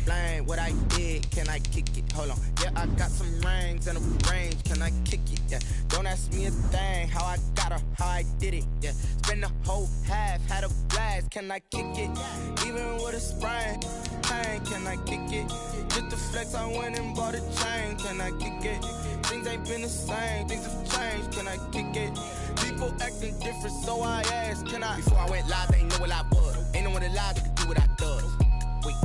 explain what I did? Can I kick it? Hold on. Yeah, I got some rings and a range. Can I kick it? Yeah. Don't ask me a thing. How I got her, how I did it. Yeah. Spend the whole half, had a blast. Can I kick it? Even with a sprain. Pain, can I kick it? Just to flex, I went and bought a chain. Can I kick it? Things ain't been the same. Things have changed. Can I kick it? People acting different, so I asked, can I? Before I went live, they ain't know what I was. Ain't no one alive that could do what I does. Wait.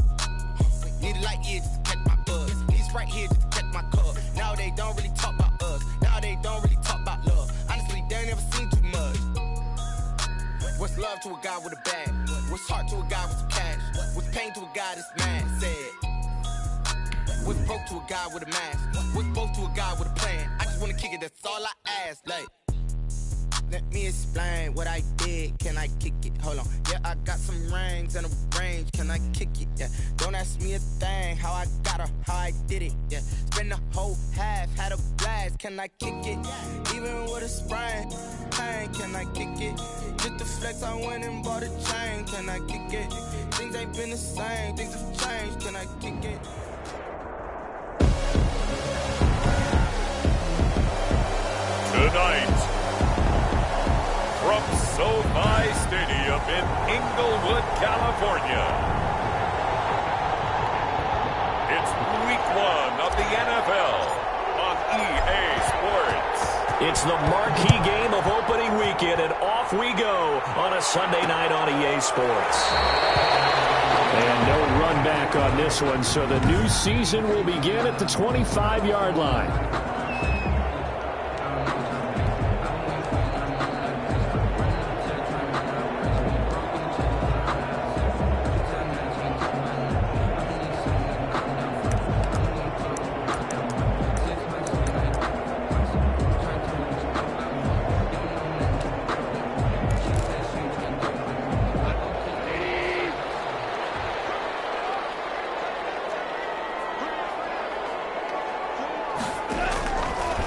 Need a light year just to catch my buzz. Need Sprite here just to catch my cup. Now they don't really talk about us. Now they don't really talk about love. Honestly, they ain't never seen too much. What's love to a guy with a bag? What's heart to a guy with some cash? What's pain to a guy that's mad? Said. What's broke to a guy with a mask? What's both to a guy with a plan? I just wanna kick it, that's all I ask. Like, let me explain what I did. Can I kick it? Hold on. Yeah, I got some rings and a range. Can I kick it? Yeah. Don't ask me a thing. How I got her, how I did it. Yeah. Spend the whole half, had a blast. Can I kick it? Even with a sprain. Pain, can I kick it? Just to flex, I went and bought a chain. Can I kick it? Things ain't been the same. Things have changed. Can I kick it? Tonight, from SoFi Stadium in Inglewood, California, it's Week 1 of the NFL on EA Sports. It's the marquee game of opening weekend, and off we go on a Sunday night on EA Sports. And no run back on this one, so the new season will begin at the 25-yard line.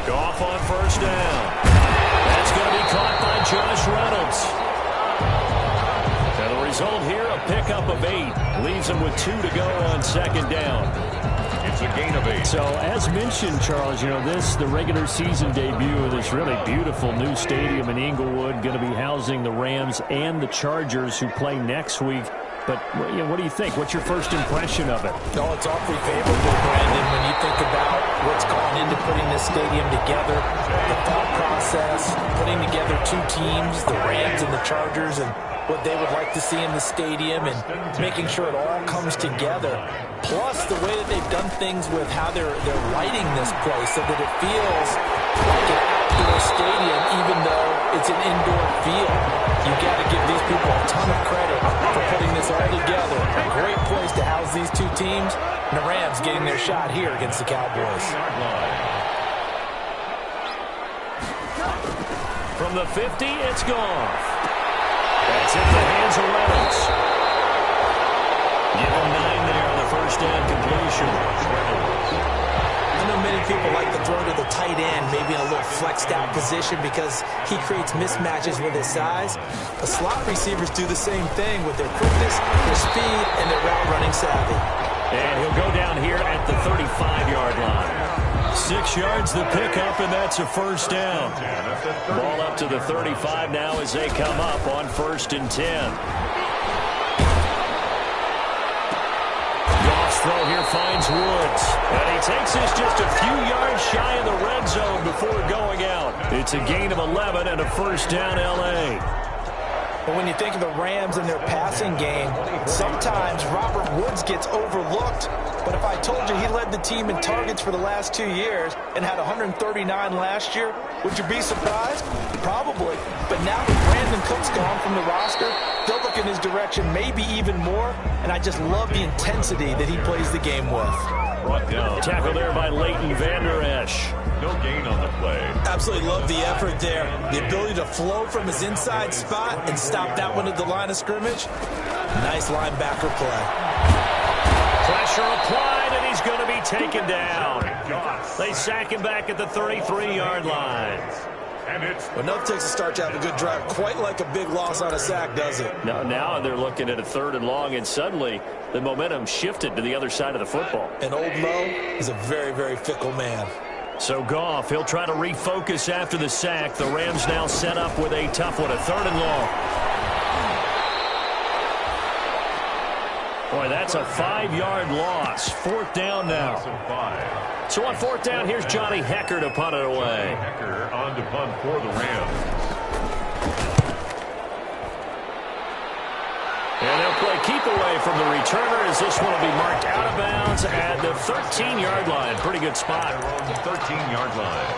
Goff on first down. That's going to be caught by Josh Reynolds. And the result here, a pickup of 8. Leaves him with 2 to go on second down. It's a gain of 8. So, as mentioned, Charles, you know, the regular season debut of this really beautiful new stadium in Inglewood, going to be housing the Rams and the Chargers who play next week. But, you know, what do you think? What's your first impression of it? No, it's awfully favorable, Brandon, when you think about what's gone into putting this stadium together, the thought process, putting together two teams, the Rams and the Chargers, and what they would like to see in the stadium, and making sure it all comes together. Plus, the way that they've done things with how they're lighting this place so that it feels like an outdoor stadium, even though it's an indoor field. You got to give these people a ton of credit for putting this all together. A great place to house these two teams. And the Rams getting their shot here against the Cowboys. From the 50, it's Goff. That's in the hands of Reynolds. Give him 9 there on the first down completion. I know many people like to throw to the tight end, maybe in a little flexed out position because he creates mismatches with his size. The slot receivers do the same thing with their quickness, their speed, and their route running savvy. And he'll go down here at the 35-yard line. 6 yards the pickup, and that's a first down. Ball up to the 35 now as they come up on 1st and 10. Throw here finds Woods. And he takes this just a few yards shy of the red zone before going out. It's a gain of 11 and a first down L.A. But when you think of the Rams and their passing game, sometimes Robert Woods gets overlooked. But if I told you he led the team in targets for the last 2 years and had 139 last year, would you be surprised? Probably. But now that Brandon Cook's gone from the roster, they'll look in his direction maybe even more. And I just love the intensity that he plays the game with. Brought down. Tackle there by Leighton Vander Esch. No gain on the play. Absolutely love the effort there. The ability to flow from his inside spot and stop that one at the line of scrimmage. Nice linebacker play. Pressure applied, and he's going to be taken down. They sack him back at the 33-yard line. Well, nothing takes a start to have a good drive. Quite like a big loss on a sack, does it? Now they're looking at a 3rd and long, and suddenly the momentum shifted to the other side of the football. And Old Mo is a very, very fickle man. So Goff, he'll try to refocus after the sack. The Rams now set up with a tough one, a 3rd and long. Boy, that's a 5-yard loss. 4th down now. So on 4th down, here's Johnny Hecker to punt it away. Hecker on to punt for the Rams. And they'll play keep away from the returner as this one will be marked out of bounds at the 13-yard line. Pretty good spot. On the 13-yard line.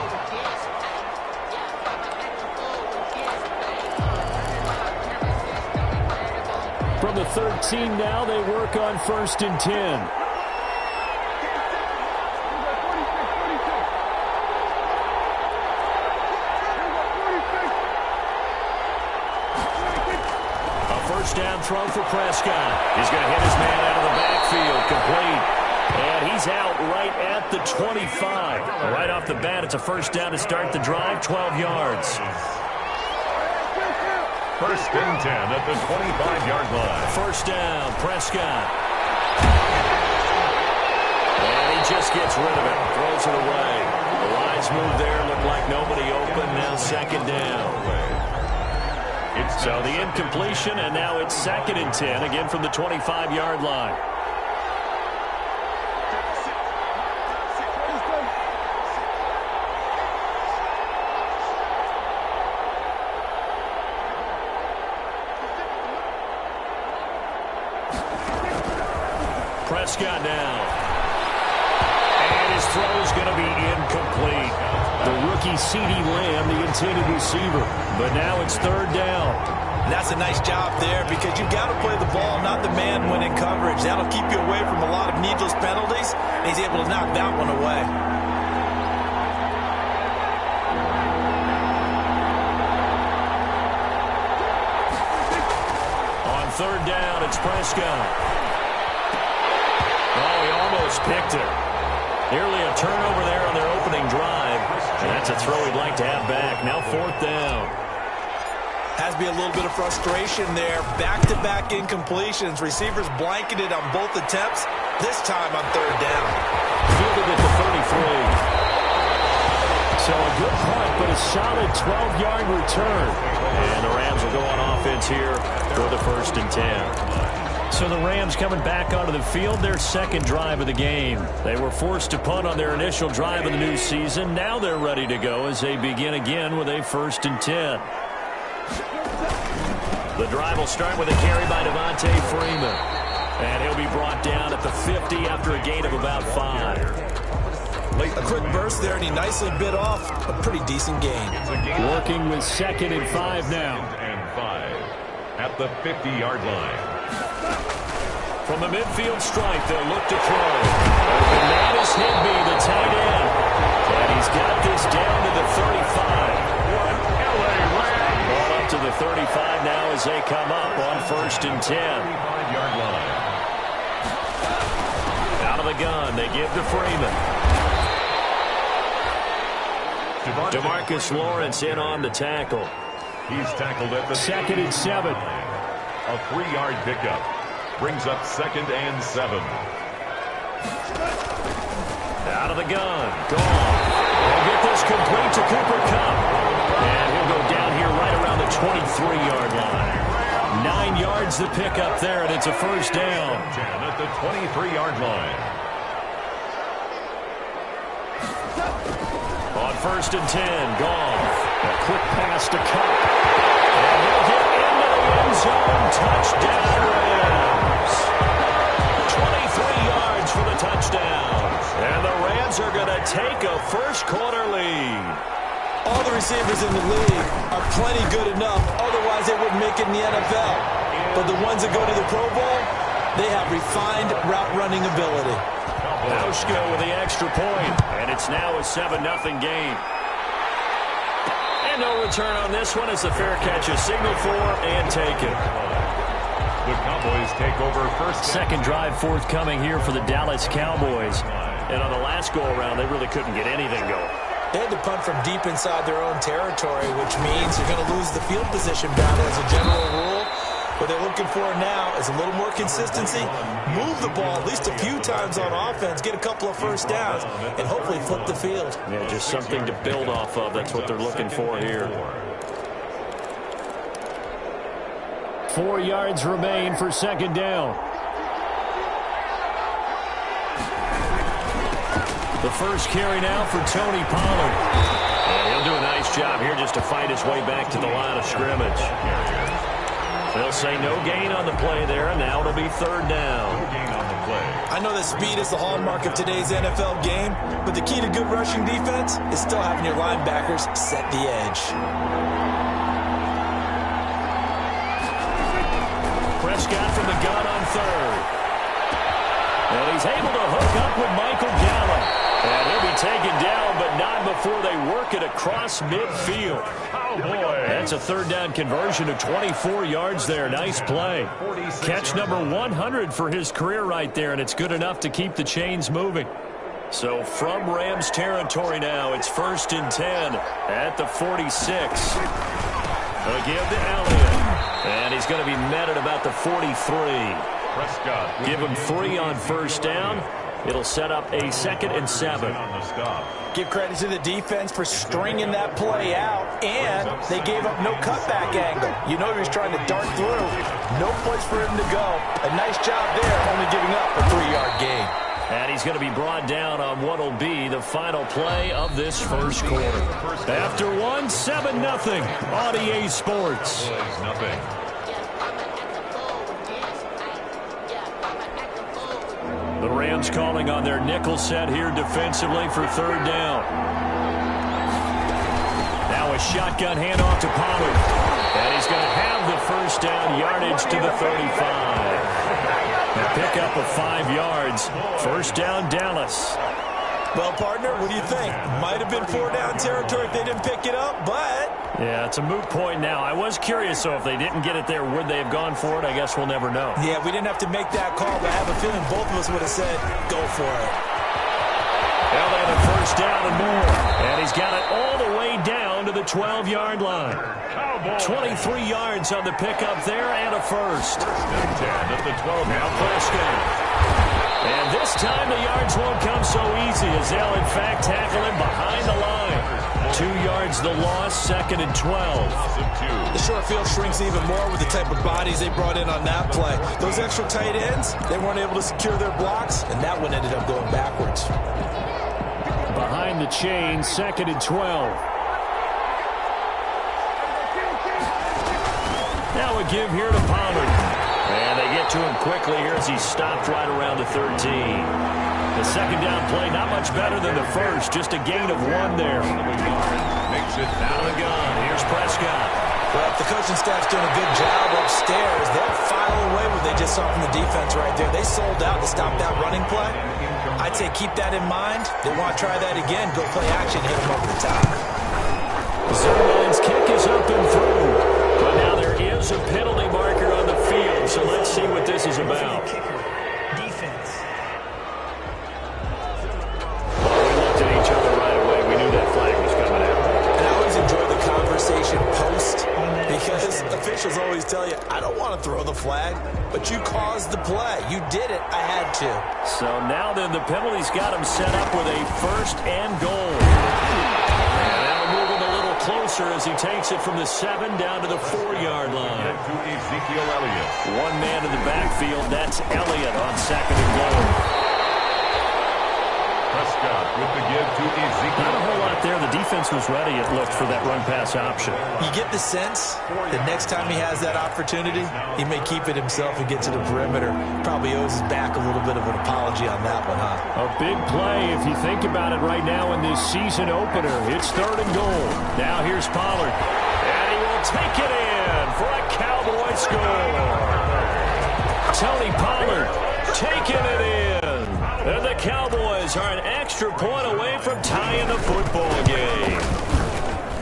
From the 13 now, they work on 1st and 10. Down throw for Prescott. He's going to hit his man out of the backfield. Complete. And he's out right at the 25. Right off the bat, it's a 1st down to start the drive, 12 yards. 1st and 10 at the 25-yard line. 1st down, Prescott. And he just gets rid of it. Throws it away. The lines move there. Look like nobody open. Now 2nd down. So the incompletion, and now it's 2nd and 10, again from the 25-yard line. Prescott now. And his throw is going to be incomplete. The rookie CeeDee Lamb, the intended receiver. But now it's 3rd down. And that's a nice job there because you've got to play the ball, not the man when in coverage. That'll keep you away from a lot of needless penalties, and he's able to knock that one away. On 3rd down, it's Prescott. Oh, he almost picked it. Nearly a turnover there on their opening drive. And that's a throw he'd like to have back. Now 4th down. Has to be a little bit of frustration there. Back-to-back incompletions. Receivers blanketed on both attempts. This time on 3rd down. Fielded at the 33. So a good punt, but a solid 12-yard return. And the Rams will go on offense here for the 1st and 10. So the Rams coming back onto the field, their 2nd drive of the game. They were forced to punt on their initial drive of the new season. Now they're ready to go as they begin again with a 1st and 10. The drive will start with a carry by Devontae Freeman. And he'll be brought down at the 50 after a gain of about 5. A quick burst there, and he nicely bit off a pretty decent gain. Working with 2nd and 5 now. 2nd and 5 at the 50-yard line. From the midfield stripe, they'll look to throw. Open man is Higbee, the tight end. And he's got this down to the 35. Ball up to the 35 now as they come up on 1st and 10. 35-yard line. Out of the gun, they give to Freeman. DeMarcus Lawrence in on the tackle. He's tackled at the 2nd and 7. A 3-yard pickup. Brings up 2nd and 7. Out of the gun. Gone. They'll get this complete to Cooper Kupp. And he'll go down here right around the 23-yard line. 9 yards to pick up there, and it's a 1st down. At the 23-yard line. On 1st and 10, Goff. A quick pass to Kupp. And he'll get into the end zone. Touchdown, Rams. 23 yards for the touchdown. And the Rams are going to take a first-quarter lead. All the receivers in the league are plenty good enough. Otherwise, they wouldn't make it in the NFL. But the ones that go to the Pro Bowl, they have refined route-running ability. Aushko with the extra point, and it's now a 7-0 game. And no return on this one as the fair catch is signaled for and taken. The Cowboys take over first. 2nd drive forthcoming here for the Dallas Cowboys. And on the last go-around, they really couldn't get anything going. They had to punt from deep inside their own territory, which means you're going to lose the field position battle as a general rule. What they're looking for now is a little more consistency, move the ball at least a few times on offense, get a couple of first downs, and hopefully flip the field. Yeah, just something to build off of. That's what they're looking for here. 4 yards remain for second down. The first carry now for Tony Pollard. And he'll do a nice job here just to fight his way back to the line of scrimmage. They'll say no gain on the play there, and now it'll be third down. I know that speed is the hallmark of today's NFL game, but the key to good rushing defense is still having your linebackers set the edge. Prescott from the gun on third. And he's able to hook up with Michael Gallup. And he'll be taken down, but not before they work it across midfield. That's a third down conversion of 24 yards there. Nice play. Catch number 100 for his career right there, and it's good enough to keep the chains moving. So from Rams territory now, it's 1st and 10 at the 46. They'll give to Elliott. And he's going to be met at about the 43. Give him 3 on first down. It'll set up a 2nd and 7. Give credit to the defense for stringing that play out, and they gave up no cutback angle. You know he was trying to dart through. No place for him to go. A nice job there, only giving up a 3-yard gain. And he's going to be brought down on what will be the final play of this first quarter. After 1, 7-0 on EA Sports. The Rams calling on their nickel set here defensively for third down. Now a shotgun handoff to Pollard. And he's going to have the first down, yardage to the 35. A pickup of 5 yards. First down, Dallas. Well, partner, what do you think? Might have been 4-down territory if they didn't pick it up, but... Yeah, it's a moot point now. I was curious, so if they didn't get it there, would they have gone for it? I guess we'll never know. Yeah, we didn't have to make that call, but I have a feeling both of us would have said, go for it. Now they have a first down and more. And he's got it all the way down to the 12-yard line. 23 yards on the pickup there and a first. At the 12. Now Prescott. And this time the yards won't come so easy as they'll, in fact, tackle him behind the line. 2 yards the loss, 2nd and 12. The short field shrinks even more with the type of bodies they brought in on that play. Those extra tight ends, they weren't able to secure their blocks, and that one ended up going backwards. Behind the chain, 2nd and 12. Now a give here to Pollard. And they get to him quickly here as he stopped right around the 13. The second down play, not much better than the first, just a gain of 1 there. Makes it Out of the gun, here's Prescott. Well, if the coaching staff's doing a good job upstairs, they'll file away what they just saw from the defense right there. They sold out to stop that running play. I'd say keep that in mind. They want to try that again, go play action, hit them over the top. Zerline's kick is up and through. But now there is a penalty marker on the field, so let's see what this is about. Defense. Well, we looked at each other right away. We knew that flag was coming out. And I always enjoy the conversation post because officials always tell you, I don't want to throw the flag, but you caused the play. You did it. I had to. So now then the penalty's got him set up with a 1st and goal. And that'll move him a little closer as he takes it from the 7 down to the 4-yard line. to Ezekiel Elliott. 1 man in the backfield. That's Elliott on 2nd and goal. Prescott with the give to Ezekiel. Not a whole lot there. The defense was ready, it looked, for that run-pass option. You get the sense that next time he has that opportunity, he may keep it himself and get to the perimeter. Probably owes his back a little bit of an apology on that one, huh? A big play, if you think about it right now in this season opener. It's 3rd and goal. Now here's Pollard. And he will take it in for a Cowboy score. Tony Pollard taking it in. And the Cowboys are an extra point away from tying the football game.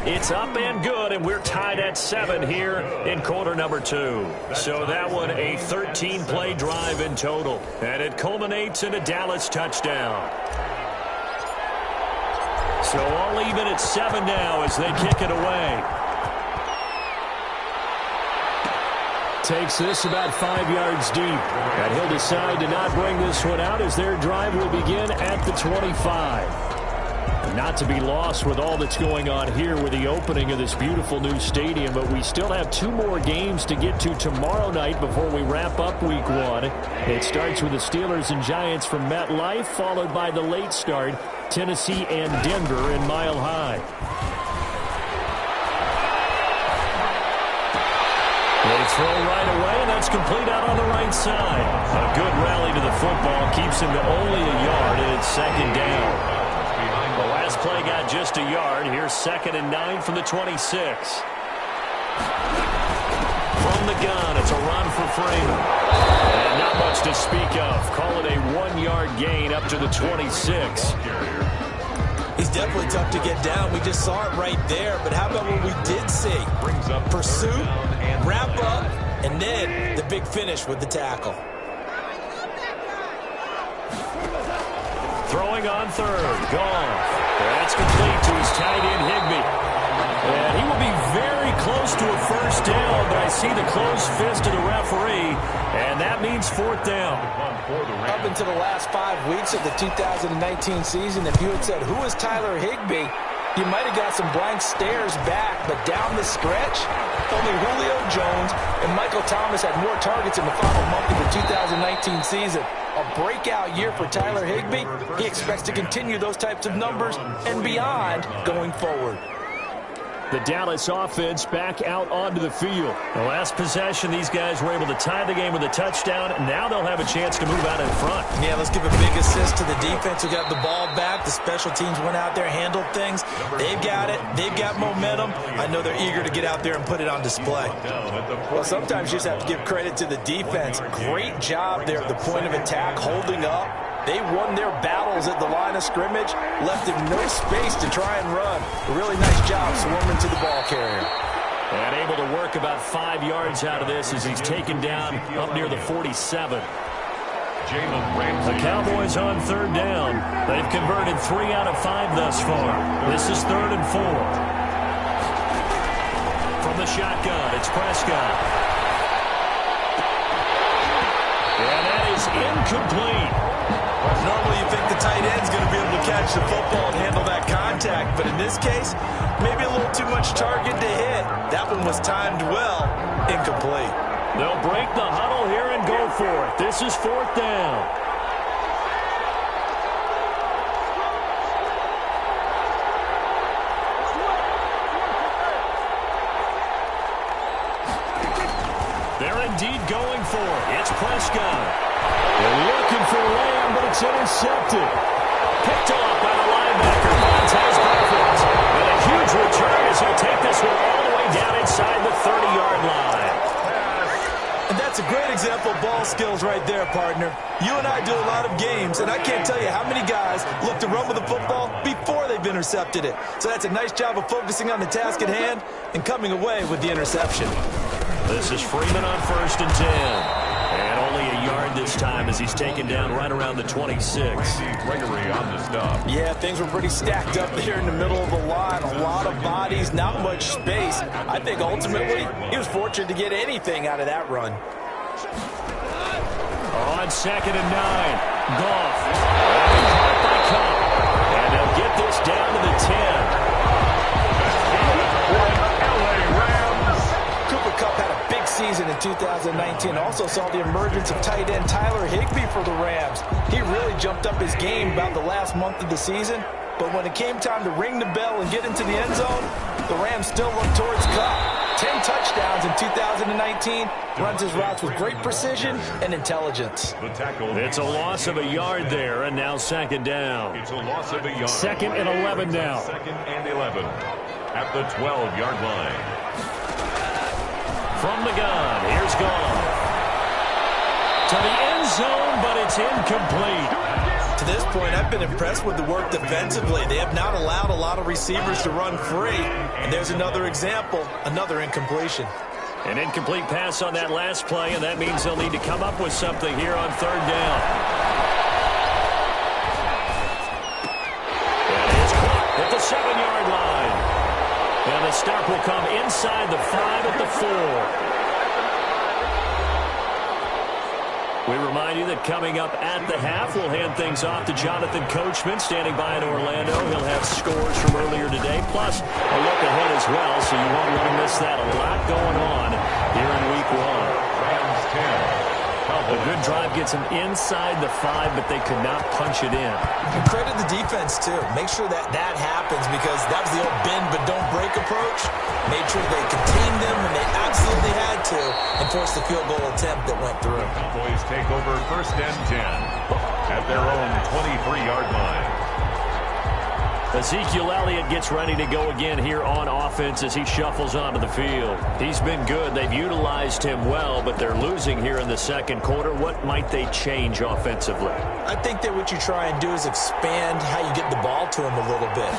It's up and good, and we're tied at 7 here in quarter number 2. So that one a 13-play drive in total, and it culminates in a Dallas touchdown. So all even at 7 now as they kick it away. Takes this about 5 yards deep. And he'll decide to not bring this one out as their drive will begin at the 25. Not to be lost with all that's going on here with the opening of this beautiful new stadium, but we still have 2 more games to get to tomorrow night before we wrap up week 1. It starts with the Steelers and Giants from MetLife, followed by the late start, Tennessee and Denver in Mile High. They throw right away, and that's complete out on the right side. A good rally to the football keeps him to only a yard, and it's 2nd down. The last play got just a yard. Here's 2nd and 9 from the 26. From the gun, it's a run for Freeman. And not much to speak of. Call it a 1-yard gain up to the 26. He's definitely tough to get down. We just saw it right there. But how about what we did see? Pursuit, wrap up, and then the big finish with the tackle. Throwing on 3rd. Goff. That's complete to his tight end, Higbee. And he will be very close to a 1st down, but I see the closed fist of the referee, and that means 4th down. Up into the last 5 weeks of the 2019 season, if you had said, who is Tyler Higbee, you might have got some blank stares back, but down the stretch, only Julio Jones and Michael Thomas had more targets in the final month of the 2019 season. A breakout year for Tyler Higbee. He expects to continue those types of numbers and beyond going forward. The Dallas offense back out onto the field. The last possession, these guys were able to tie the game with a touchdown. Now they'll have a chance to move out in front. Yeah, let's give a big assist to the defense who got the ball back. The special teams went out there, handled things. They've got it. They've got momentum. I know they're eager to get out there and put it on display. Well, sometimes you just have to give credit to the defense. Great job there at the point of attack, holding up. They won their battles at the line of scrimmage, left him no space to try and run. A really nice job swarming to the ball carrier. And able to work about 5 yards out of this as he's taken down up near the 47. The Cowboys on 3rd down. They've converted 3 out of 5 thus far. This is 3rd and 4. From the shotgun, it's Prescott. And that is incomplete. Normally you think the tight end's going to be able to catch the football and handle that contact, but in this case, maybe a little too much target to hit. That one was timed well, incomplete. They'll break the huddle here and go for it. This is 4th down. They're indeed going for it. It's Prescott. They're looking for Lamb, but it's intercepted. Picked off by the linebacker, Montez Griffiths. And a huge return as he'll take this one all the way down inside the 30-yard line. And that's a great example of ball skills right there, partner. You and I do a lot of games, and I can't tell you how many guys look to run with the football before they've intercepted it. So that's a nice job of focusing on the task at hand and coming away with the interception. This is Freeman on 1st and 10. And only a yard this time as he's taken down right around the 26. Gregory on the stop. Yeah, things were pretty stacked up there in the middle of the line. A lot of bodies, not much space. I think ultimately he was fortunate to get anything out of that run. On 2nd and 9, Goff. Caught by Cup. And they'll get this down to the 10. Cooper Kupp had a big season in 2019. Also saw the emergence of tight end Tyler Higbee for the Rams. He really jumped up his game about the last month of the season. But when it came time to ring the bell and get into the end zone, the Rams still looked towards Kupp. 10 touchdowns in 2019. Runs his routes with great precision and intelligence. It's a loss of a yard there, and now 2nd down. It's a loss of a yard. 2nd and 11 now. 2nd and 11 at the 12-yard line. From the gun, here's Goff. To the end zone, but it's incomplete. To this point, I've been impressed with the work defensively. They have not allowed a lot of receivers to run free. And there's another example, another incompletion. An incomplete pass on that last play, and that means they'll need to come up with something here on 3rd down. That is caught at the 7-yard line. And the stop will come inside the 5 at the 4. We remind you that coming up at the half, we'll hand things off to Jonathan Coachman, standing by in Orlando. He'll have scores from earlier today, plus a look ahead as well, so you won't want to miss that. A lot going on here in Week 1. Rams 10. A good drive gets them inside the 5, but they could not punch it in. And credit the defense, too. Make sure that happens, because that was the old bend but don't break approach. Made sure they contained them when they absolutely had to and forced the field goal attempt that went through. Cowboys take over 1st and 10 at their own 23-yard line. Ezekiel Elliott gets ready to go again here on offense as he shuffles onto the field. He's been good. They've utilized him well, but they're losing here in the second quarter. What might they change offensively? I think that what you try and do is expand how you get the ball to him a little bit.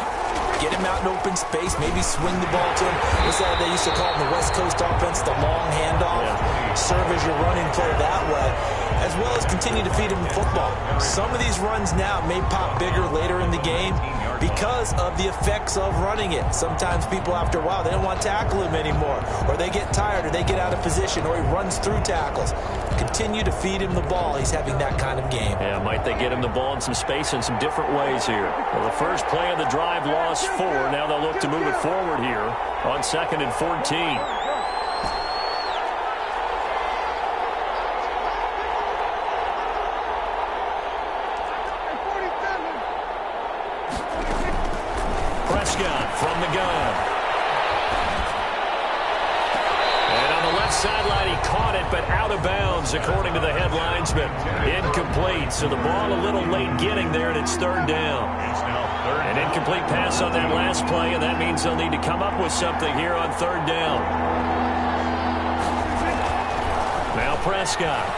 Get him out in open space, maybe swing the ball to him. What's that they used to call in the West Coast offense, the long handoff? Yeah. Serve as your running play that way, as well as continue to feed him the football. Some of these runs now may pop bigger later in the game because of the effects of running it. Sometimes people, after a while, they don't want to tackle him anymore, or they get tired, or they get out of position, or he runs through tackles. Continue to feed him the ball. He's having that kind of game. Yeah, might they get him the ball in some space in some different ways here? Well, the first play of the drive lost 4. Now they'll look to move it forward here on 2nd and 14. From the gun. And on the left sideline, he caught it, but out of bounds, according to the head linesman. Incomplete, so the ball a little late getting there, and it's 3rd down. An incomplete pass on that last play, and that means they'll need to come up with something here on 3rd down. Now Prescott.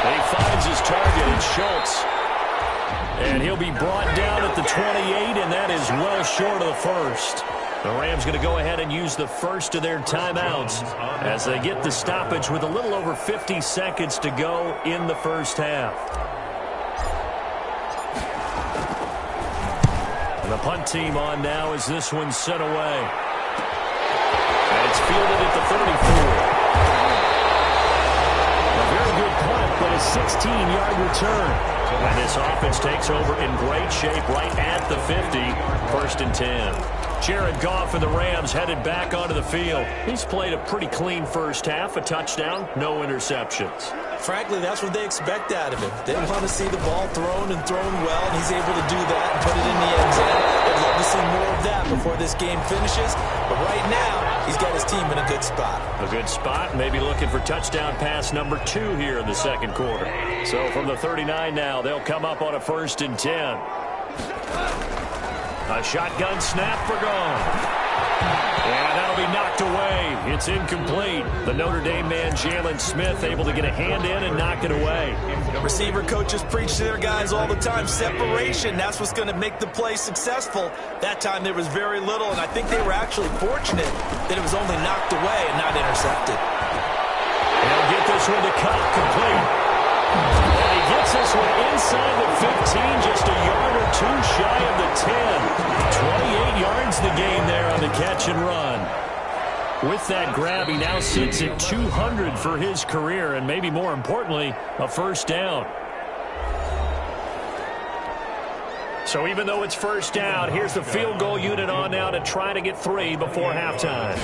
He finds his target, it's Schultz. And he'll be brought down at the 28, and that is well short of the first. The Rams going to go ahead and use the first of their timeouts as they get the stoppage with a little over 50 seconds to go in the first half. And the punt team on now as this one's sent away. And it's fielded at the 34. A very good punt, but a 16-yard return. And this offense takes over in great shape right at the 50. 1st and 10. Jared Goff and the Rams headed back onto the field. He's played a pretty clean first half. A touchdown, no interceptions. Frankly, that's what they expect out of him. They want to see the ball thrown and thrown well, and he's able to do that and put it in the end zone. They'd love to see more of that before this game finishes. But right now, he's got his team in a good spot. A good spot, maybe looking for touchdown pass number 2 here in the second quarter. So from the 39 now, they'll come up on a 1st and 10. A shotgun snap for gone. And that'll be knocked away. It's incomplete. The Notre Dame man, Jalen Smith, able to get a hand in and knock it away. Receiver coaches preach to their guys all the time. Separation, that's what's going to make the play successful. That time there was very little, and I think they were actually fortunate that it was only knocked away and not intercepted. They'll get this one to Cobb complete. And he gets this one inside the 15, just a yard or 2 shy of the 10. 28 yards the game there on the catch and run. With that grab, he now sits at 200 for his career, and maybe more importantly, a 1st down. So even though it's 1st down, here's the field goal unit on now to try to get 3 before halftime.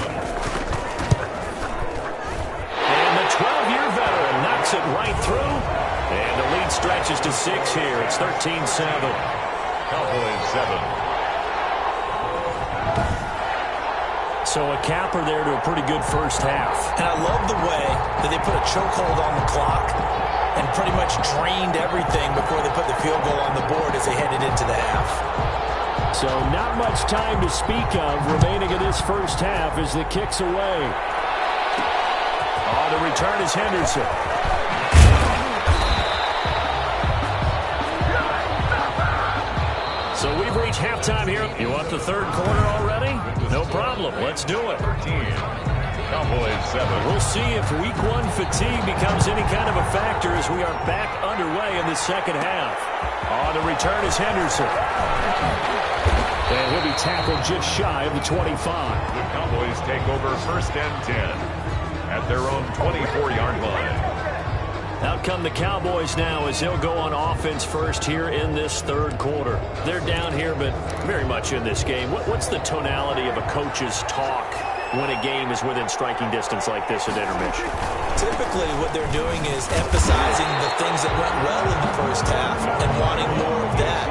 And the 12-year veteran knocks it right through. And the lead stretches to 6 here. It's 13-7. Cowboys 7. So a capper there to a pretty good first half. And I love the way that they put a chokehold on the clock and pretty much drained everything before they put the field goal on the board as they headed into the half. So not much time to speak of remaining in this first half as the kick's away. On the return is Henderson. So we've reached halftime here. You want the 3rd quarter already? No problem. Let's do it. 13. Cowboys 7. We'll see if week one fatigue becomes any kind of a factor as we are back underway in the second half. On the return is Henderson. And he'll be tackled just shy of the 25. The Cowboys take over 1st and 10 at their own 24-yard line. Out come the Cowboys now as they'll go on offense first here in this third quarter. They're down here, but very much in this game. What's the tonality of a coach's talk when a game is within striking distance like this at intermission? Typically, what they're doing is emphasizing the things that went well in the first half and wanting more of that.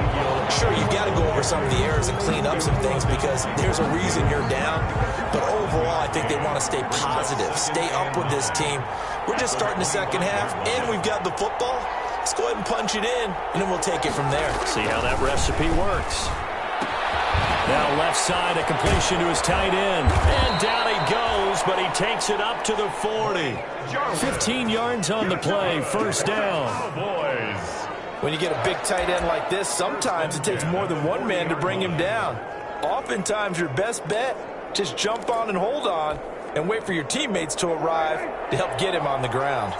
Sure, you've got to go over some of the errors and clean up some things because there's a reason you're down. But overall, I think they want to stay positive, stay up with this team. We're just starting the second half, and we've got the football. Let's go ahead and punch it in, and then we'll take it from there. See how that recipe works. Now left side, a completion to his tight end. And down he goes, but he takes it up to the 40. 15 yards on the play, first down. When you get a big tight end like this, sometimes it takes more than one man to bring him down. Oftentimes, your best bet, just jump on and hold on and wait for your teammates to arrive to help get him on the ground.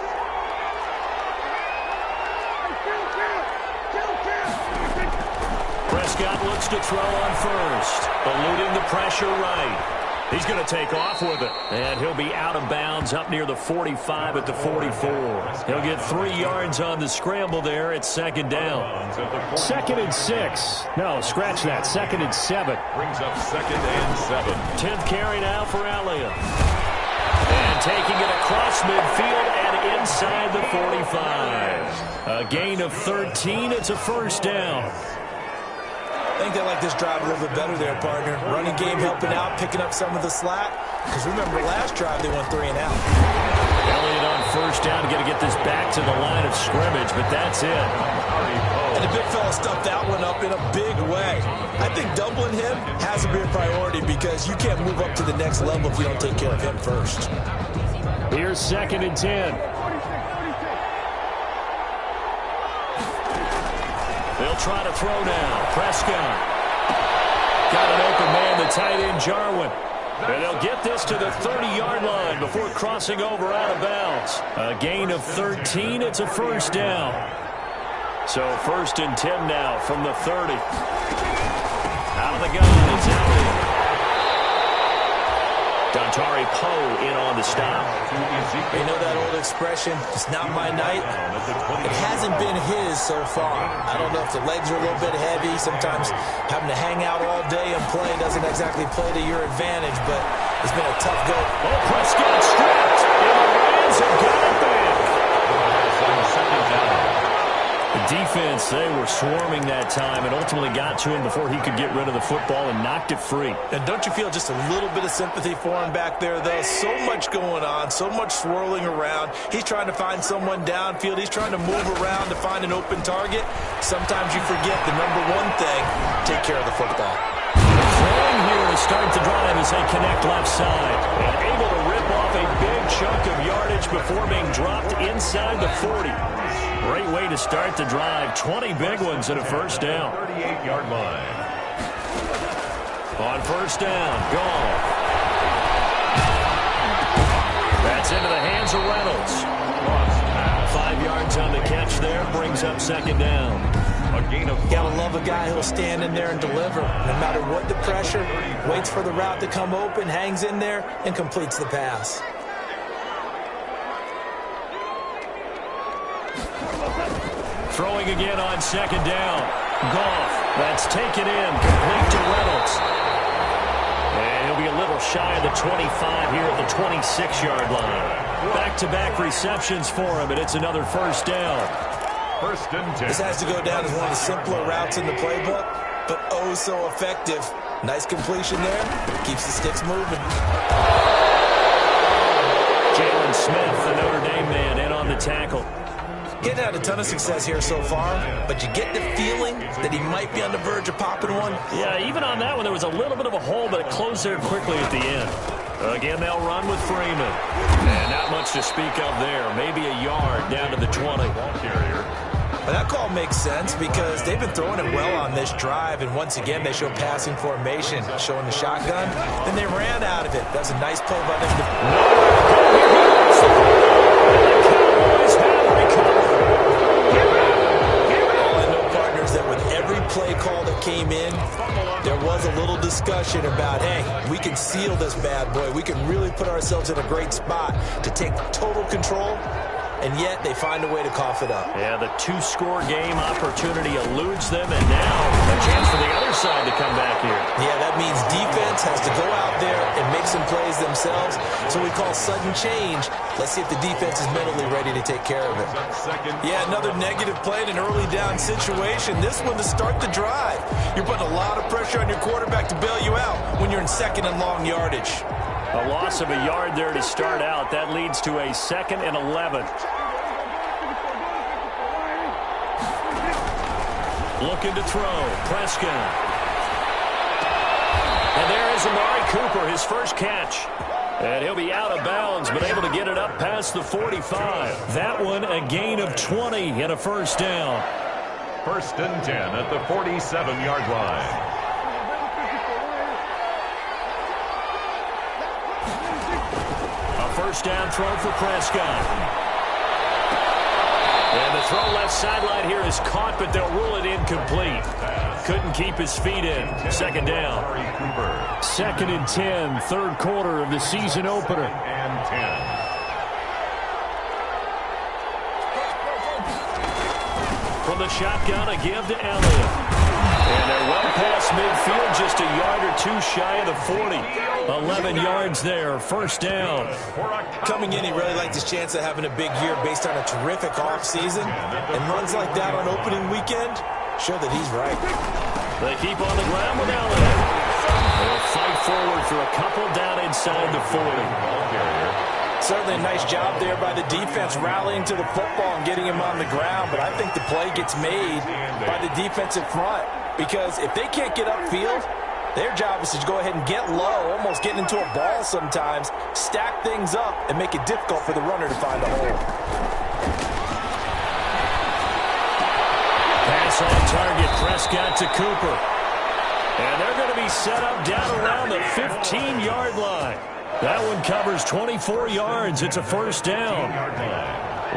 Prescott looks to throw on first, eluding the pressure right. He's going to take off with it, and he'll be out of bounds up near the 45 at the 44. He'll get 3 yards on the scramble there at second down. 2nd and 6. No, scratch that. 2nd and 7. Brings up 2nd and 7. 10th carry now for Elliott. And taking it across midfield and inside the 45. A gain of 13. It's a first down. I think they like this drive a little bit better there, partner. Running game helping out, picking up some of the slack. Because remember, last drive they went 3 and out. Elliott on first down, going to get this back to the line of scrimmage, but that's it. And the big fella stuffed that one up in a big way. I think doubling him has to be a priority because you can't move up to the next level if you don't take care of him first. Here's 2nd and 10. They'll try to throw now. Prescott. Got an open man, the tight end, Jarwin. And they'll get this to the 30-yard line before crossing over out of bounds. A gain of 13. It's a first down. So 1st and 10 now from the 30. Out of the gun, it's Elliott. Dontari Poe in on the stop. You know that old expression, it's not my night? It hasn't been his so far. I don't know if the legs are a little bit heavy. Sometimes having to hang out all day and play doesn't exactly play to your advantage, but it's been a tough go. Oh, Prescott stripped, and the Rams have got it back. Second down. The defense, they were swarming that time and ultimately got to him before he could get rid of the football and knocked it free. And don't you feel just a little bit of sympathy for him back there, though? So much going on, so much swirling around. He's trying to find someone downfield. He's trying to move around to find an open target. Sometimes you forget the number one thing, take care of the football. Throwing here to start the drive as they connect left side. And able to rip off a big chunk of yardage before being dropped inside the 40. Great way to start the drive. 20 big ones and a first down. 38-yard line. On first down, Goff. That's into the hands of Reynolds. 5 yards on the catch there. Brings up second down. A gain of 5. Gotta love a guy who'll stand in there and deliver. No matter what the pressure, waits for the route to come open, hangs in there, and completes the pass. Throwing again on second down. Goff. That's taken in. Complete to Reynolds. And he'll be a little shy of the 25 here at the 26-yard line. Back-to-back receptions for him, and it's another first down. 1st and 10. This has to go down as one of the simpler routes in the playbook, but oh so effective. Nice completion there. Keeps the sticks moving. Jalen Smith, the Notre Dame man, in on the tackle. Getting had a ton of success here so far, but you get the feeling that he might be on the verge of popping one. Yeah, even on that one, there was a little bit of a hole, but it closed there quickly at the end. Again, they'll run with Freeman. And not much to speak of there. Maybe a yard down to the 20. But that call makes sense because they've been throwing it well on this drive, and once again, they show passing formation, showing the shotgun. Then they ran out of it. That was a nice play by them. play call that came in, there was a little discussion about, hey, we can seal this bad boy. We can really put ourselves in a great spot to take total control, and yet they find a way to cough it up. Yeah, the two-score game opportunity eludes them, and now a chance for the other side to come back here. Yeah, that means defense has to go out there and make some plays themselves. So we call sudden change. Let's see if the defense is mentally ready to take care of it. Yeah, another negative play in an early down situation. This one to start the drive. You're putting a lot of pressure on your quarterback to bail you out when you're in second and long yardage. A loss of a yard there to start out. That leads to a 2nd and 11. Looking to throw. Prescott. And there is Amari Cooper, his first catch. And he'll be out of bounds, but able to get it up past the 45. That one a gain of 20 and a first down. 1st and 10 at the 47-yard line. First down throw for Prescott. And the throw left sideline here is caught, but they'll rule it incomplete. Couldn't keep his feet in. 2nd down. 2nd and 10, 3rd quarter of the season opener. And 10. From the shotgun, a give to Elliott. And they're well past midfield, just a yard or two shy of the 40. 11 yards there, first down. Coming in, he really liked his chance of having a big year based on a terrific offseason. And runs like that on opening weekend show that he's right. They keep on the ground with Elliott. They'll fight forward for a couple down inside the 40. Certainly a nice job there by the defense rallying to the football and getting him on the ground. But I think the play gets made by the defensive front. Because if they can't get upfield, their job is to go ahead and get low, almost getting into a ball sometimes, stack things up, and make it difficult for the runner to find a hole. Pass on target, Prescott to Cooper. And they're going to be set up down around the 15-yard line. That one covers 24 yards. It's a first down.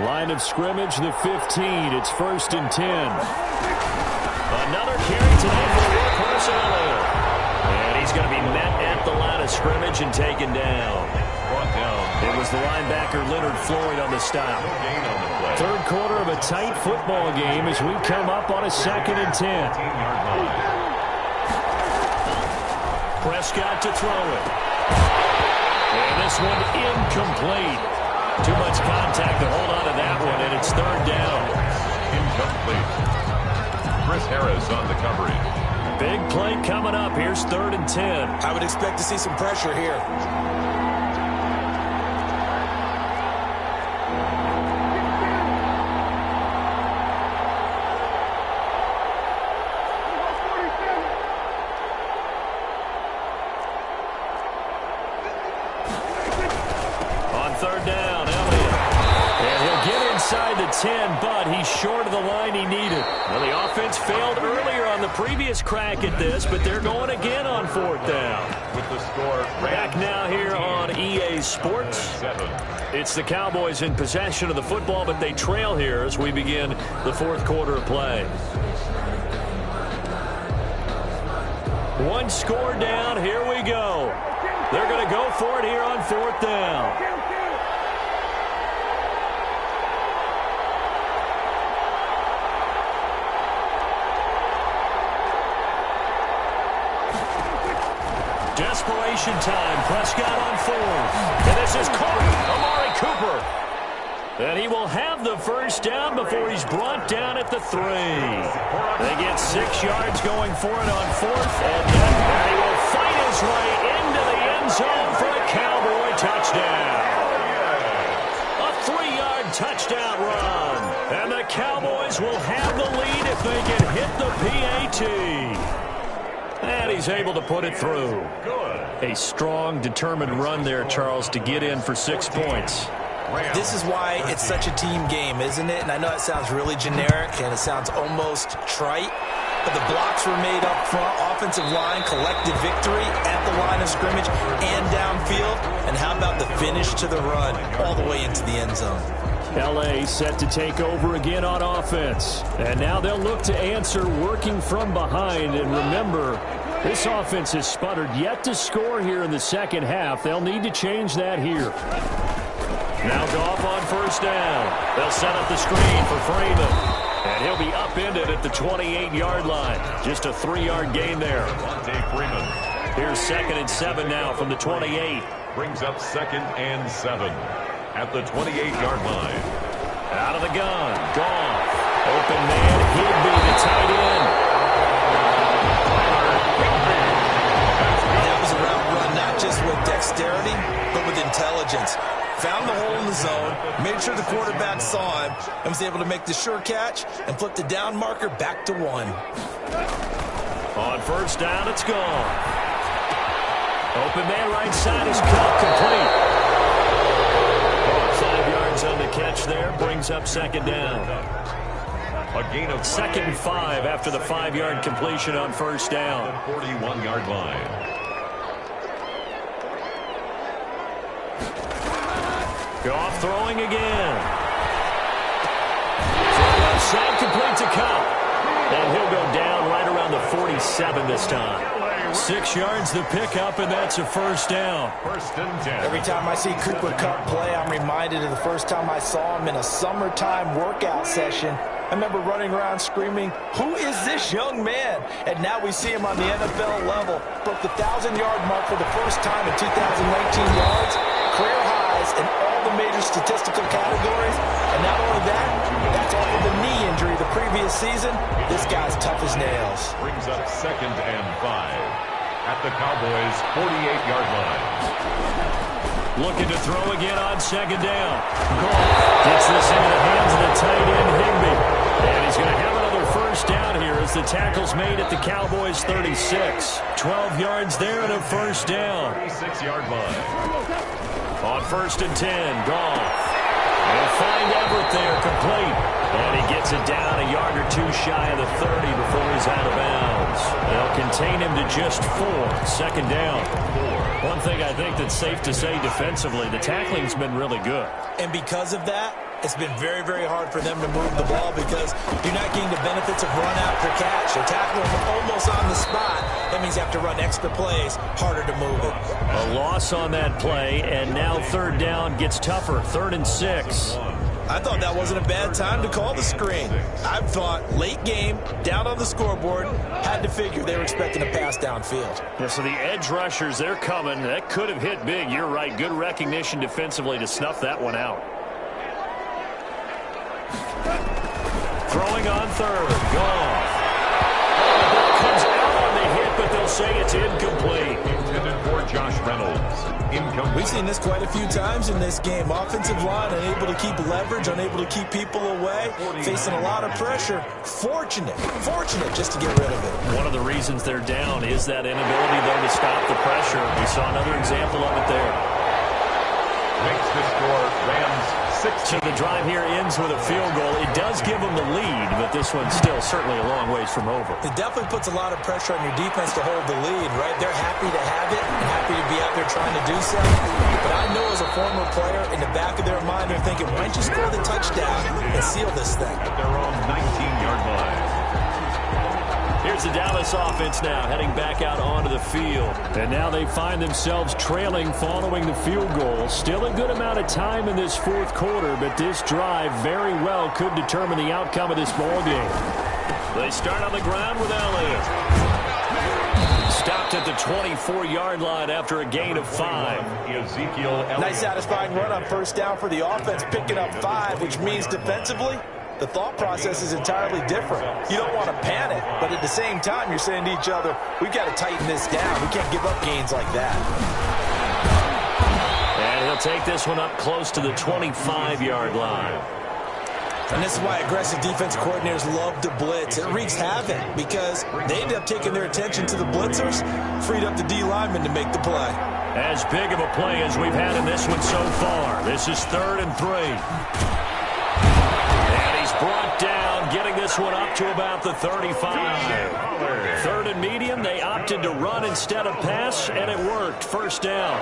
Line of scrimmage, the 15. It's 1st and 10. Another carry tonight for the workhorse Elliott. And he's going to be met at the line of scrimmage and taken down. It was the linebacker Leonard Floyd on the stop. 3rd quarter of a tight football game as we come up on a 2nd and 10. Prescott to throw it. And this one incomplete. Too much contact to hold on to that one, and it's 3rd down. Incomplete. Chris Harris on the coverage. Big play coming up. Here's 3rd and 10. I would expect to see some pressure here. On 3rd down, Elliott. And he'll get inside the 10, but he's short of the line he needed. Well, the offense failed earlier on the previous crack at this, but they're going again on 4th down. With the score, Back now here on EA Sports. 7. It's the Cowboys in possession of the football, but they trail here as we begin the 4th quarter of play. One score down. Here we go. They're going to go for it here on 4th down. Desperation time. Prescott on 4th. And this is caught. Amari Cooper. And he will have the first down before he's brought down at the 3. They get 6 yards going for it on 4th. And he will fight his way into the end zone for a Cowboy touchdown. A 3-yard touchdown run. And the Cowboys will have the lead if they can hit the PAT. And he's able to put it through. A strong, determined run there, Charles, to get in for 6 points. This is why it's such a team game, isn't it? And I know it sounds really generic and it sounds almost trite, but the blocks were made up front, offensive line, collective victory at the line of scrimmage and downfield. And how about the finish to the run all the way into the end zone? L.A. set to take over again on offense. And now they'll look to answer working from behind. And remember, this offense has sputtered yet to score here in the second half. They'll need to change that here. Now Goff on first down. They'll set up the screen for Freeman. And he'll be upended at the 28-yard line. Just a 3-yard gain there. Freeman Here's 2nd and 7 now from the 28. brings up 2nd and 7 at the 28-yard line. Out of the gun. Goff. Open man. Higby, the tight end. That was a route run, not just with dexterity, but with intelligence. Found the hole in the zone, made sure the quarterback saw him, and was able to make the sure catch and flip the down marker back to 1. On first down, it's gone. Open man right side is caught complete. 5 yards on the catch there, brings up 2nd down. A gain of 2nd and 5 after the 5-yard completion on first down. 41-yard line. Goff throwing again. Outside, complete to Cup. And he'll go down right around the 47 this time. 6 yards the pickup, and that's a first down. 1st and 10. Every time I see Cooper Kupp play, I'm reminded of the first time I saw him in a summertime workout session. I remember running around screaming, "Who is this young man?" And now we see him on the NFL level. Broke the 1,000-yard mark for the first time in 2019 yards. Career highs in all the major statistical categories. And not only that, that's off of the knee injury the previous season. This guy's tough as nails. Brings up 2nd and 5 at the Cowboys' 48-yard line. Looking to throw again on 2nd down. Goff gets this into the hands of the tight end, Higby. And he's going to have another first down here as the tackle's made at the Cowboys' 36. 12 yards there and a first down. 36-yard line. On 1st and 10, Goff. They'll find Everett there, complete. And he gets it down a yard or 2 shy of the 30 before he's out of bounds. They'll contain him to just 4. 2nd down. One thing I think that's safe to say defensively, the tackling's been really good. And because of that, it's been very, very hard for them to move the ball because you're not getting the benefits of run after catch. They're tackling him almost on the spot. That means you have to run extra plays, harder to move it. A loss on that play, and now 3rd down gets tougher. 3rd and 6. I thought that wasn't a bad time to call the screen. I thought late game, down on the scoreboard, had to figure they were expecting a pass downfield. Yeah, so the edge rushers, they're coming. That could have hit big. You're right. Good recognition defensively to snuff that one out. Throwing on 3rd. Goff. Ball comes out on the hit, but they'll say it's incomplete. Intended for Josh Reynolds. Incomplete. We've seen this quite a few times in this game. Offensive line unable to keep leverage, unable to keep people away, facing a lot of pressure. Fortunate just to get rid of it. One of the reasons they're down is that inability, though, to stop the pressure. We saw another example of it there. Makes the score Rams 6. So the drive here ends with a field goal. It does give them the lead, but this one's still certainly a long ways from over. It definitely puts a lot of pressure on your defense to hold the lead, right? They're happy to have it and happy to be out there trying to do so. But I know as a former player, in the back of their mind, they're thinking, why don't you score the touchdown and seal this thing? At their own 19-yard line. Here's the Dallas offense now heading back out onto the field. And now they find themselves trailing following the field goal. Still a good amount of time in this 4th quarter, but this drive very well could determine the outcome of this ball game. They start on the ground with Elliott. Stopped at the 24-yard line after a gain of 5. Ezekiel Elliott. Nice satisfying run on first down for the offense, picking up 5, which means defensively, the thought process is entirely different. You don't want to panic, but at the same time, you're saying to each other, we've got to tighten this down. We can't give up gains like that. And he'll take this one up close to the 25-yard line. And this is why aggressive defense coordinators love to blitz. It wreaks havoc because they end up taking their attention to the blitzers, freed up the D lineman to make the play. As big of a play as we've had in this one so far. This is 3rd and 3. Brought down, getting this one up to about the 35. 3rd and medium, they opted to run instead of pass, and it worked. First down.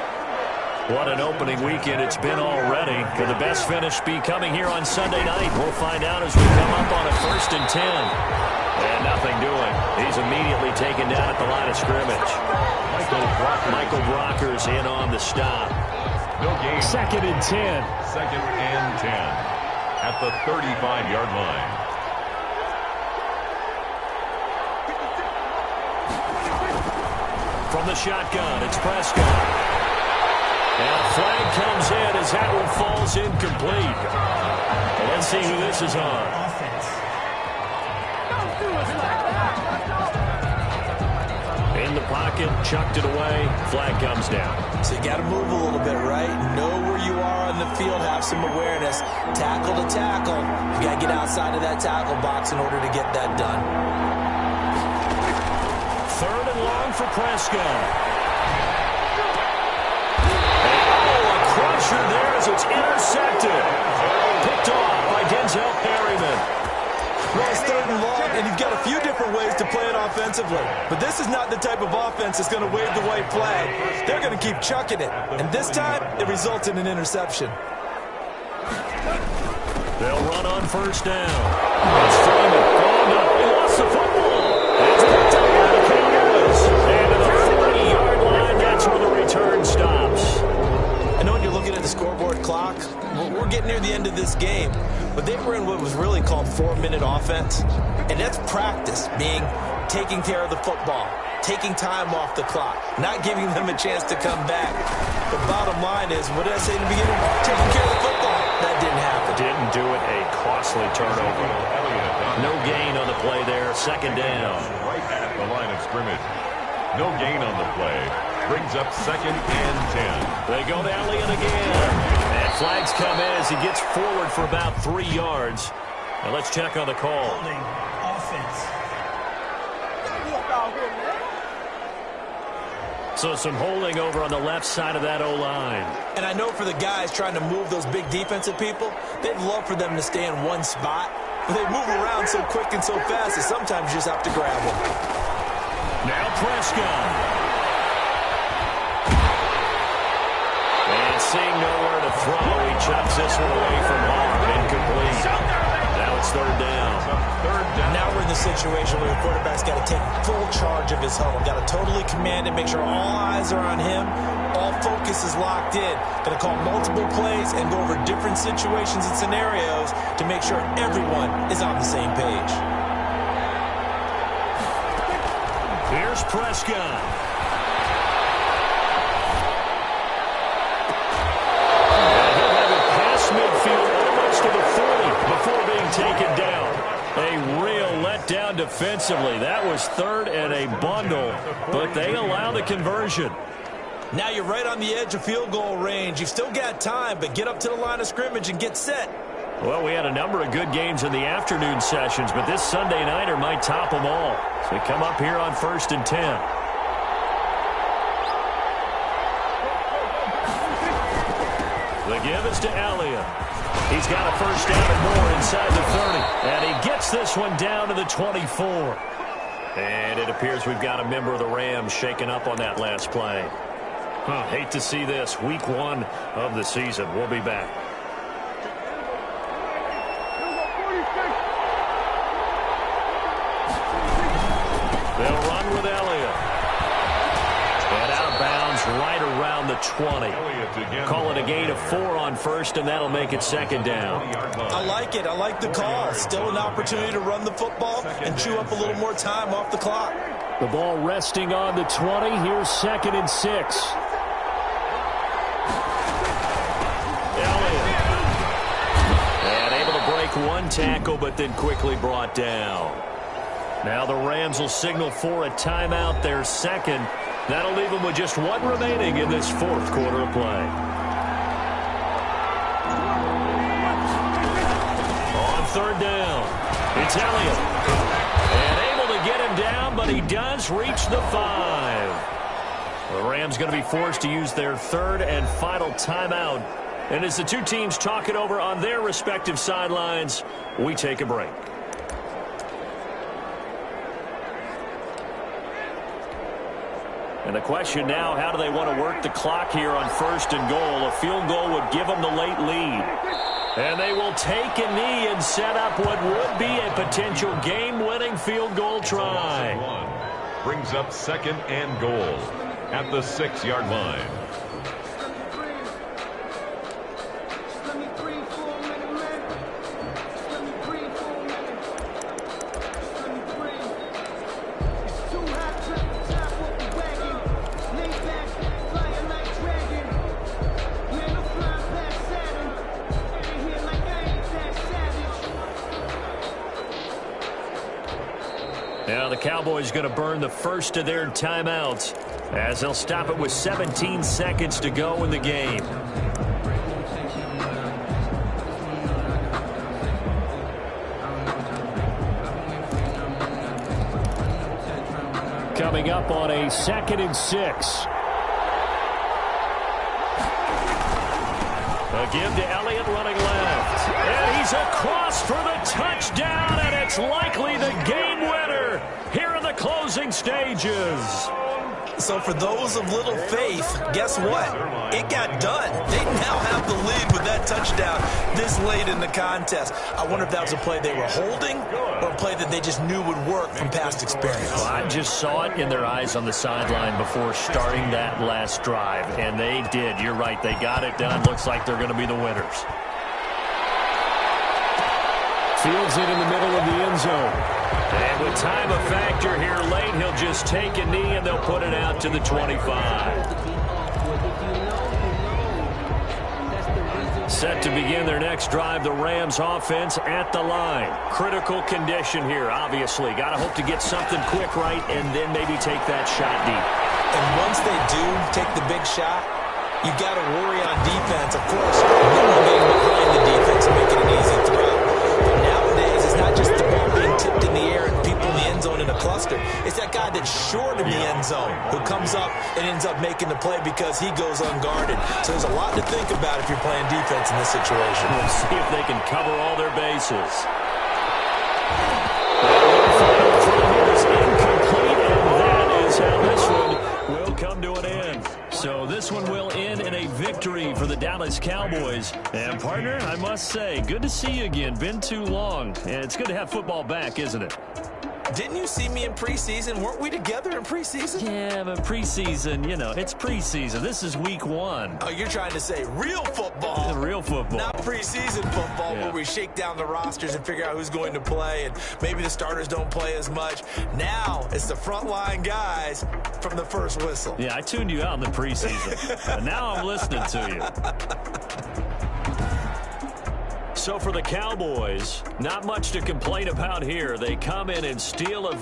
What an opening weekend it's been already. Could the best finish be coming here on Sunday night? We'll find out as we come up on a 1st and 10. And nothing doing. He's immediately taken down at the line of scrimmage. Michael Brocker's in on the stop. No gain. 2nd and 10. 2nd and 10 at the 35-yard line. From the shotgun, it's Prescott. And a flag comes in as that one falls incomplete. Well, let's see who this is on. Offense. In the pocket, chucked it away, flag comes down. So you got to move a little bit, right? Know where you are on the field, have some awareness. Tackle to tackle. You got to get outside of that tackle box in order to get that done. 3rd and long for Prescott. Crusher there as it's intercepted. Picked off by Denzel Perryman. Well, it's 3rd and long, and you've got a few different ways to play it offensively. But this is not the type of offense that's going to wave the white flag. They're going to keep chucking it. And this time, it results in an interception. They'll run on 1st down. It's Freeman. Going up. He lost the football. It's picked up by the Kangaroos. And to the 40-yard line, that's where the return stops. I know when you're looking at the scoreboard clock, we're getting near the end of this game, but they were in what was really called 4-minute offense, and that's practice, being taking care of the football, taking time off the clock, not giving them a chance to come back. The bottom line is, what did I say in the beginning? Taking care of the football. That didn't happen. Didn't do it. A costly turnover. No gain on the play there. 2nd down. Right at the line of scrimmage. No gain on the play. Brings up 2nd and 10. They go to Elliott again. And flags come in as he gets forward for about 3 yards. Now let's check on the call. Holding. Offense. So some holding over on the left side of that O-line. And I know for the guys trying to move those big defensive people, they'd love for them to stay in one spot, but they move around so quick and so fast that sometimes you just have to grab them. Now Prescott. And seeing nowhere to throw, he chucks this one away from home. Incomplete. Now it's 3rd down. Now we're in the situation where the quarterback's got to take full charge of his huddle. Got to totally command it, make sure all eyes are on him. All focus is locked in. Going to call multiple plays and go over different situations and scenarios to make sure everyone is on the same page. Here's Prescott. And he'll have it past midfield almost to the 40 before being taken down. A real letdown defensively. That was 3rd and a bundle, but they allow the conversion. Now you're right on the edge of field goal range. You've still got time, but get up to the line of scrimmage and get set. Well, we had a number of good games in the afternoon sessions, but this Sunday nighter might top them all. So we come up here on 1st and 10. The give is to Elliott. He's got a 1st down and more inside the 30. And he gets this one down to the 24. And it appears we've got a member of the Rams shaken up on that last play. Hate to see this. Week 1 of the season. We'll be back. They'll run with Elliott. And out of bounds right around the 20. Call it a gain of 4 on 1st, and that'll make it 2nd down. I like it. I like the call. Still an opportunity to run the football and chew up a little more time off the clock. The ball resting on the 20. Here's 2nd and 6. Elliott. And able to break one tackle, but then quickly brought down. Now the Rams will signal for a timeout, their 2nd. That'll leave them with just 1 remaining in this 4th quarter of play. On 3rd down, it's Elliott. And able to get him down, but he does reach the 5. The Rams going to be forced to use their 3rd and final timeout. And as the two teams talk it over on their respective sidelines, we take a break. And the question now, how do they want to work the clock here on 1st and goal? A field goal would give them the late lead. And they will take a knee and set up what would be a potential game-winning field goal try. Brings up 2nd and goal at the 6-yard line. Now the Cowboys going to burn the first of their timeouts as they'll stop it with 17 seconds to go in the game. Coming up on a 2nd and 6. A give to Elliott running left. And he's across for the touchdown, and it's likely the game winner here in the closing stages. So for those of little faith, guess what? It got done. They now have the lead with that touchdown this late in the contest. I wonder if that was a play they were holding or a play that they just knew would work from past experience. Well, I just saw it in their eyes on the sideline before starting that last drive, and they did. You're right. They got it done. Looks like they're going to be the winners. Fields it in the middle of the end zone. And with time a factor here late, he'll just take a knee and they'll put it out to the 25. Set to begin their next drive, the Rams offense at the line. Critical condition here, obviously. Got to hope to get something quick right and then maybe take that shot deep. And once they do take the big shot, you got to worry on defense. Of course, no one getting behind the defense and making an easy throw. But nowadays, it's not just the ball being tipped in the air and people in the end zone in a cluster. It's that guy that's short of the end zone who comes up and ends up making the play because he goes unguarded. So there's a lot to think about if you're playing defense in this situation. We'll see if they can cover all their bases. Incomplete, and that is how this one will come to an end. So this one will end in a victory for the Dallas Cowboys. And, partner, I must say, good to see you again. Been too long. And it's good to have football back, isn't it? Didn't you see me in preseason? Weren't we together in preseason? Yeah, but preseason, you know, it's preseason. This is week 1. Oh, you're trying to say real football. Real football. Not preseason football where we shake down the rosters and figure out who's going to play, and maybe the starters don't play as much. Now it's the frontline guys from the first whistle. Yeah, I tuned you out in the preseason. Now I'm listening to you. So for the Cowboys, not much to complain about here. They come in and steal a